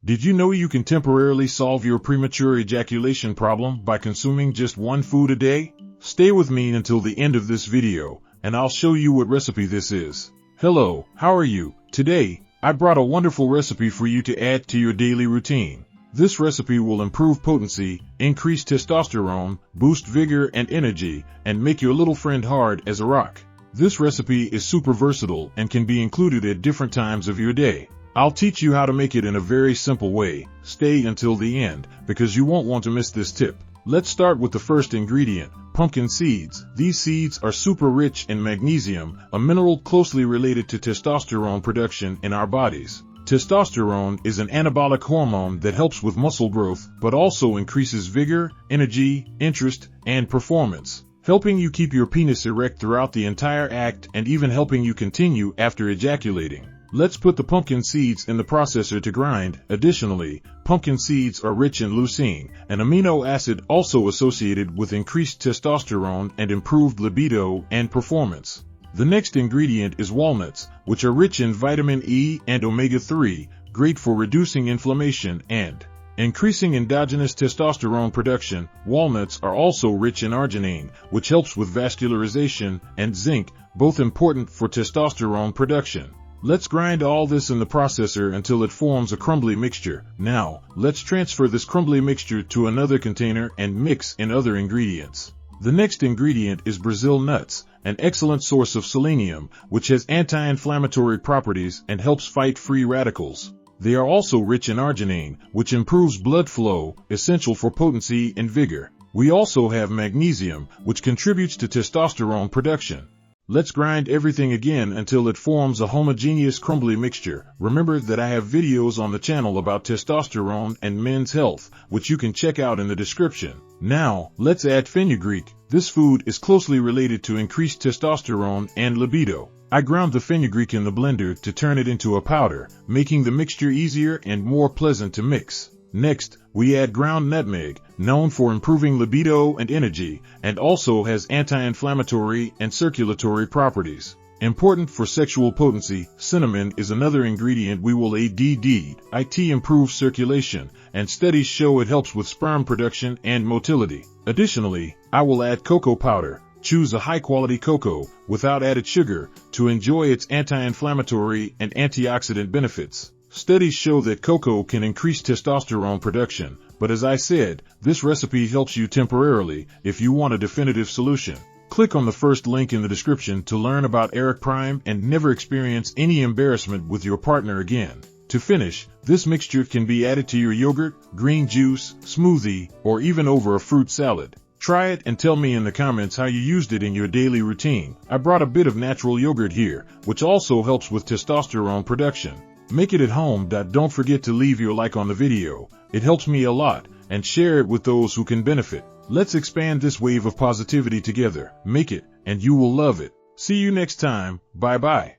Did you know you can temporarily solve your premature ejaculation problem by consuming just one food a day? Stay with me until the end of this video, and I'll show you what recipe this is. Hello, how are you? Today, I brought a wonderful recipe for you to add to your daily routine. This recipe will improve potency, increase testosterone, boost vigor and energy, and make your little friend hard as a rock. This recipe is super versatile and can be included at different times of your day. I'll teach you how to make it in a very simple way. Stay until the end, because you won't want to miss this tip. Let's start with the first ingredient, pumpkin seeds. These seeds are super rich in magnesium, a mineral closely related to testosterone production in our bodies. Testosterone is an anabolic hormone that helps with muscle growth, but also increases vigor, energy, interest, and performance, helping you keep your penis erect throughout the entire act and even helping you continue after ejaculating. Let's put the pumpkin seeds in the processor to grind. Additionally, pumpkin seeds are rich in leucine, an amino acid also associated with increased testosterone and improved libido and performance. The next ingredient is walnuts, which are rich in vitamin E and omega-3, great for reducing inflammation and increasing endogenous testosterone production. Walnuts are also rich in arginine, which helps with vascularization, and zinc, both important for testosterone production. Let's grind all this in the processor until it forms a crumbly mixture. Now, let's transfer this crumbly mixture to another container and mix in other ingredients. The next ingredient is Brazil nuts, an excellent source of selenium, which has anti-inflammatory properties and helps fight free radicals. They are also rich in arginine, which improves blood flow, essential for potency and vigor. We also have magnesium, which contributes to testosterone production. Let's grind everything again until it forms a homogeneous crumbly mixture. Remember that I have videos on the channel about testosterone and men's health, which you can check out in the description. Now, let's add fenugreek. This food is closely related to increased testosterone and libido. I ground the fenugreek in the blender to turn it into a powder, making the mixture easier and more pleasant to mix. Next, we add ground nutmeg, known for improving libido and energy, and also has anti-inflammatory and circulatory properties. Important for sexual potency, cinnamon is another ingredient we will add. It improves circulation, and studies show it helps with sperm production and motility. Additionally, I will add cocoa powder. Choose a high-quality cocoa, without added sugar, to enjoy its anti-inflammatory and antioxidant benefits. Studies show that cocoa can increase testosterone production, but as I said, this recipe helps you temporarily if you want a definitive solution. Click on the first link in the description to learn about Eric Prime and never experience any embarrassment with your partner again. To finish, this mixture can be added to your yogurt, green juice, smoothie, or even over a fruit salad. Try it and tell me in the comments how you used it in your daily routine. I brought a bit of natural yogurt here, which also helps with testosterone production. Make it at home. Don't forget to leave your like on the video. It helps me a lot, and share it with those who can benefit. Let's expand this wave of positivity together. Make it, and you will love it. See you next time. Bye bye.